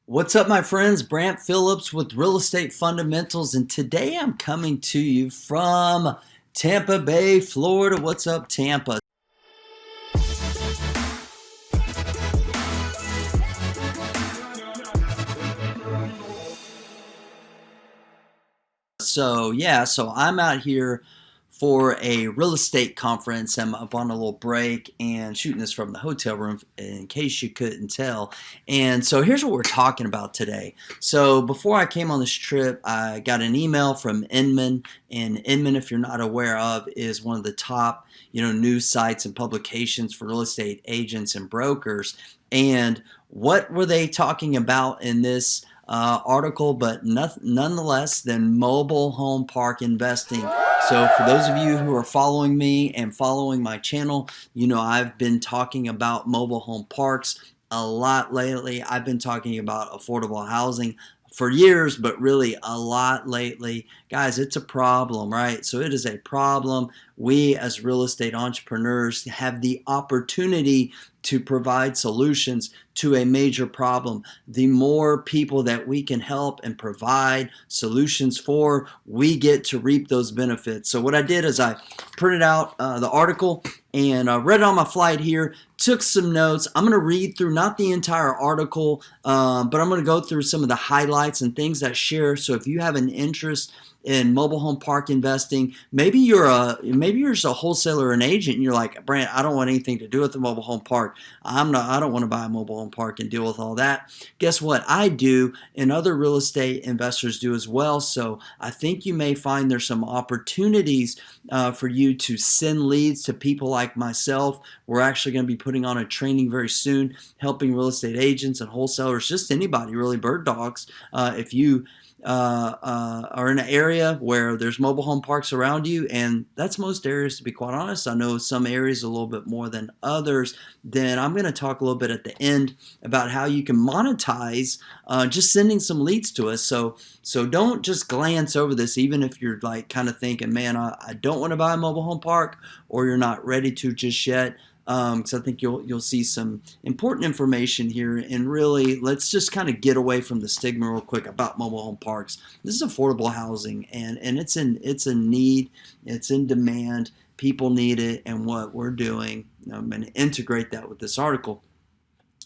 What's up, my friends? Brant Phillips with Real Estate Fundamentals, and today I'm coming to you from Tampa Bay, Florida. What's up, Tampa? So I'm out here for a real estate conference. I'm up on a little break and shooting this from the hotel room in case you couldn't tell. And so here's what we're talking about today. So before I came on this trip, I got an email from Inman, and Inman, if you're not aware of, is one of the top, news sites and publications for real estate agents and brokers. And what were they talking about in this article, but nonetheless than mobile home park investing. So for those of you who are following me and following my channel, I've been talking about mobile home parks a lot lately. I've been talking about affordable housing for years, but really a lot lately. Guys, it's a problem, right? So it is a problem. We as real estate entrepreneurs have the opportunity to provide solutions to a major problem. The more people that we can help and provide solutions for, we get to reap those benefits. So what I did is I printed out the article and read it on my flight here, took some notes. I'm going to read through not the entire article, but I'm going to go through some of the highlights and things that share. So if you have an interest in mobile home park investing, maybe you're just a wholesaler or an agent and you're like, Brant, I don't want anything to do with the mobile home park. I don't want to buy a mobile home park and deal with all that. Guess what? I do, and other real estate investors do as well. So I think you may find there's some opportunities for you to send leads to people like myself. We're actually going to be putting on a training very soon, helping real estate agents and wholesalers, just anybody really, bird dogs. If you are in an area where there's mobile home parks around you, and that's most areas, to be quite honest. I know some areas a little bit more than others. Then I'm going to talk a little bit at the end about how you can monetize just sending some leads to us. So don't just glance over this, even if you're like kind of thinking, man, I don't want to buy a mobile home park, or you're not ready to just yet. Because I think you'll see some important information here, and really let's just kind of get away from the stigma real quick about mobile home parks. This is affordable housing, and it's a need, it's in demand. People need it, and what we're doing, I'm going to integrate that with this article,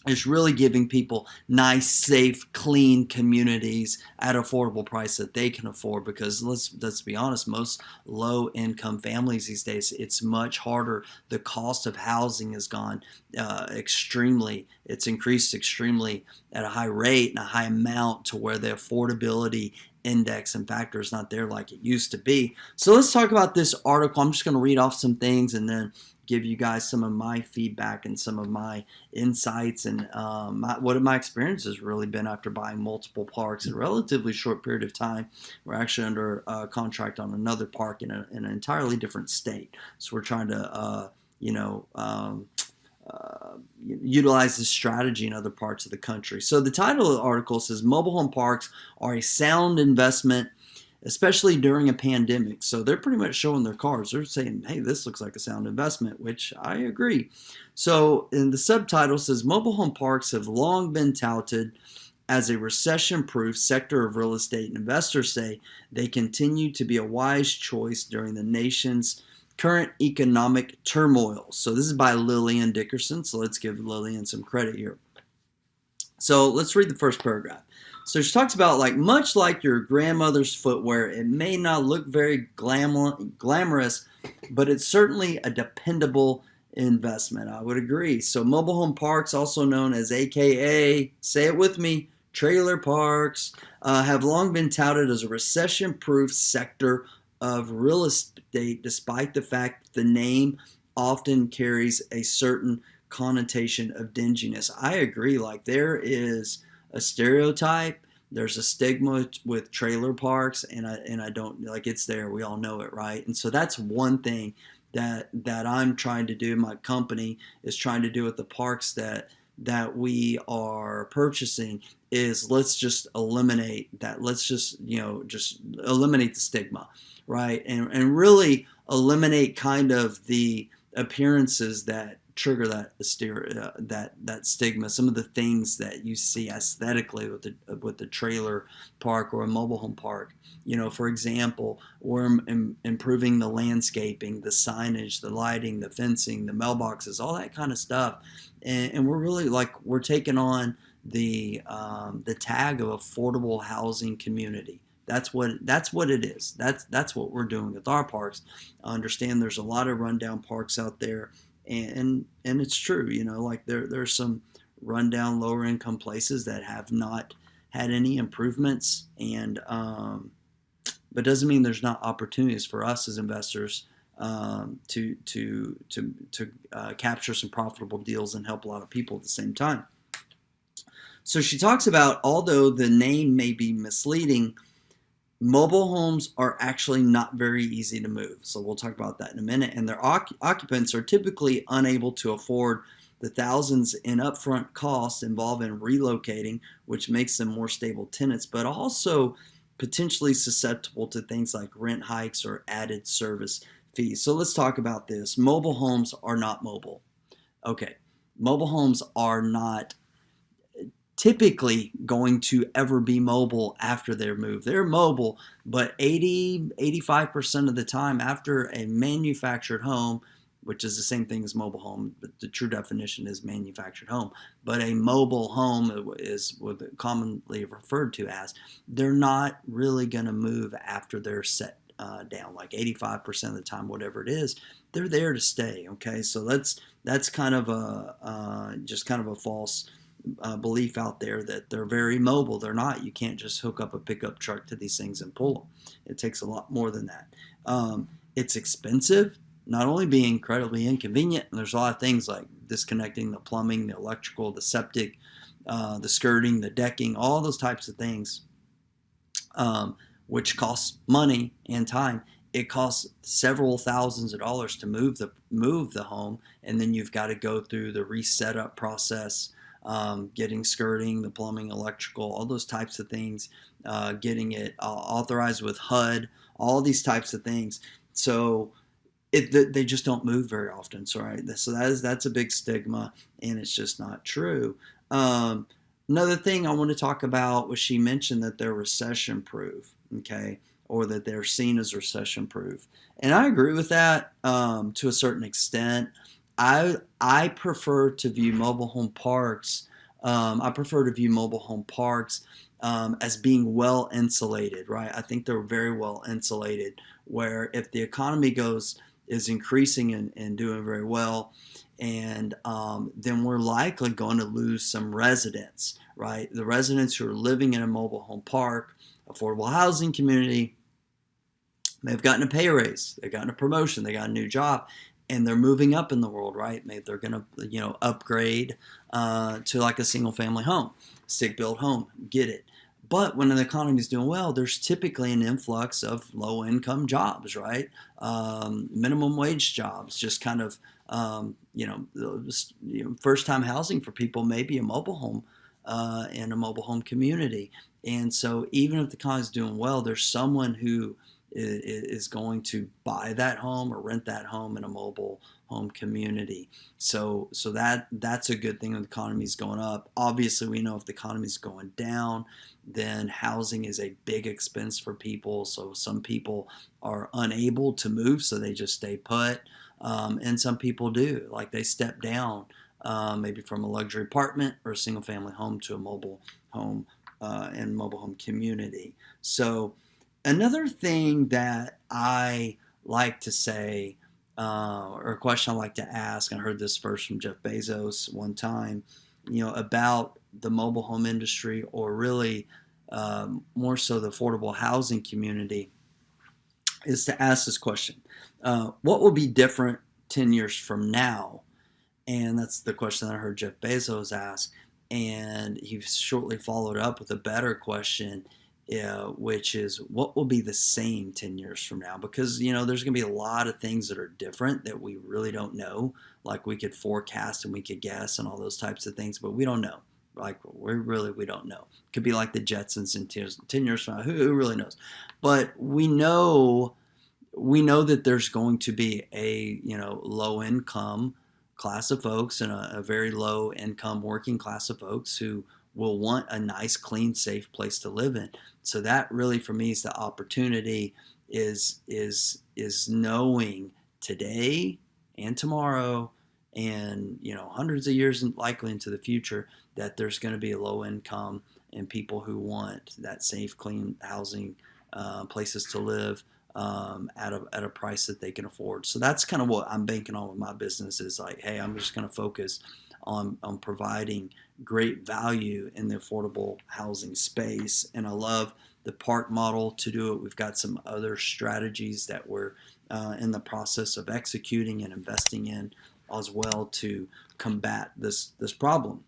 is really giving people nice, safe, clean communities at affordable price that they can afford. Because let's be honest, most low-income families these days, it's much harder. The cost of housing has gone extremely. It's increased extremely at a high rate and a high amount to where the affordability index and factor is not there like it used to be. So let's talk about this article. I'm just going to read off some things and then give you guys some of my feedback and some of my insights and what have my experiences really been after buying multiple parks in a relatively short period of time. We're actually under contract on another park in an entirely different state. So we're trying to, utilize this strategy in other parts of the country. So the title of the article says, Mobile home parks are a sound investment, especially during a pandemic. So they're pretty much showing their cards. They're saying, hey, this looks like a sound investment, which I agree. So in the subtitle says, mobile home parks have long been touted as a recession-proof sector of real estate, and investors say they continue to be a wise choice during the nation's current economic turmoil. So this is by Lillian Dickerson. So let's give Lillian some credit here. So let's read the first paragraph. So she talks about, like, much like your grandmother's footwear, it may not look very glamorous, but it's certainly a dependable investment. I would agree. So mobile home parks, also known as AKA, say it with me, trailer parks, have long been touted as a recession-proof sector of real estate, despite the fact that the name often carries a certain connotation of dinginess. I agree. Like, there is a stereotype, there's a stigma with trailer parks, and I don't like, it's there. We all know it, right? And so that's one thing that I'm trying to do. My company is trying to do with the parks that we are purchasing, is let's just eliminate that. Let's just just eliminate the stigma, right? And really eliminate kind of the appearances that trigger that stigma. Some of the things that you see aesthetically with the trailer park or a mobile home park. For example, we're improving the landscaping, the signage, the lighting, the fencing, the mailboxes, all that kind of stuff, and we're really we're taking on the tag of affordable housing community. That's what it is. That's what we're doing with our parks. I understand there's a lot of rundown parks out there, and it's true. There's some rundown lower income places that have not had any improvements, and but doesn't mean there's not opportunities for us as investors to capture some profitable deals and help a lot of people at the same time. So she talks about, although the name may be misleading, mobile homes are actually not very easy to move. So we'll talk about that in a minute. And their occupants are typically unable to afford the thousands in upfront costs involved in relocating, which makes them more stable tenants, but also potentially susceptible to things like rent hikes or added service fees. So let's talk about this. Mobile homes are not mobile. Okay, mobile homes are not typically going to ever be mobile after they're moved. They're mobile, but 85% of the time after a manufactured home, which is the same thing as mobile home, but the true definition is manufactured home. But a mobile home is what commonly referred to as, they're not really going to move after they're set down, like 85% of the time, whatever it is, they're there to stay. Okay, so that's kind of just kind of a false belief out there that they're very mobile. They're not. You can't just hook up a pickup truck to these things and pull them. It takes a lot more than that. It's expensive, not only being incredibly inconvenient, and there's a lot of things like disconnecting the plumbing, the electrical, the septic, the skirting, the decking, all those types of things, which costs money and time. It costs several thousands of dollars to move the home, and then you've got to go through the reset up process, getting skirting, the plumbing, electrical, all those types of things, getting it authorized with HUD, all these types of things. So they just don't move very often. So that's a big stigma, and it's just not true. Another thing I want to talk about was, she mentioned that they're recession proof, okay, or that they're seen as recession proof, and I agree with that to a certain extent. I prefer to view mobile home parks. As being well insulated, right? I think they're very well insulated. Where if the economy is increasing and doing very well, and then we're likely going to lose some residents, right? The residents who are living in a mobile home park, affordable housing community, they've gotten a pay raise, they've gotten a promotion, they got a new job, and they're moving up in the world, right? Maybe they're going to, upgrade to like a single family home, stick-built home, get it. But when the economy is doing well, there's typically an influx of low-income jobs, right? Minimum wage jobs, just kind of, first-time housing for people, maybe a mobile home in a mobile home community. And so even if the economy is doing well, there's someone who is going to buy that home or rent that home in a mobile home community. So that's a good thing when the economy is going up. Obviously, we know if the economy is going down, then housing is a big expense for people. So some people are unable to move, so they just stay put. And some people do, like they step down, maybe from a luxury apartment or a single family home to a mobile home and mobile home community. So another thing that I like to say, or a question I like to ask, and I heard this first from Jeff Bezos one time, about the mobile home industry, or really more so the affordable housing community, is to ask this question: what will be different 10 years from now? And that's the question that I heard Jeff Bezos ask, and he shortly followed up with a better question, which is, what will be the same 10 years from now? Because, there's going to be a lot of things that are different that we really don't know. Like we could forecast and we could guess and all those types of things, but we don't know. Like we don't know. It could be like the Jetsons in 10 years from now. Who really knows? But we know that there's going to be a, low income class of folks and a very low income working class of folks who will want a nice, clean, safe place to live in. So that really for me is the opportunity is knowing today and tomorrow and hundreds of years and likely into the future that there's going to be a low income and people who want that safe, clean housing, places to live, at a price that they can afford. So that's kind of what I'm banking on with my business is like, hey, I'm just going to focus on providing great value in the affordable housing space. And I love the park model to do it. We've got some other strategies that we're in the process of executing and investing in as well to combat this problem.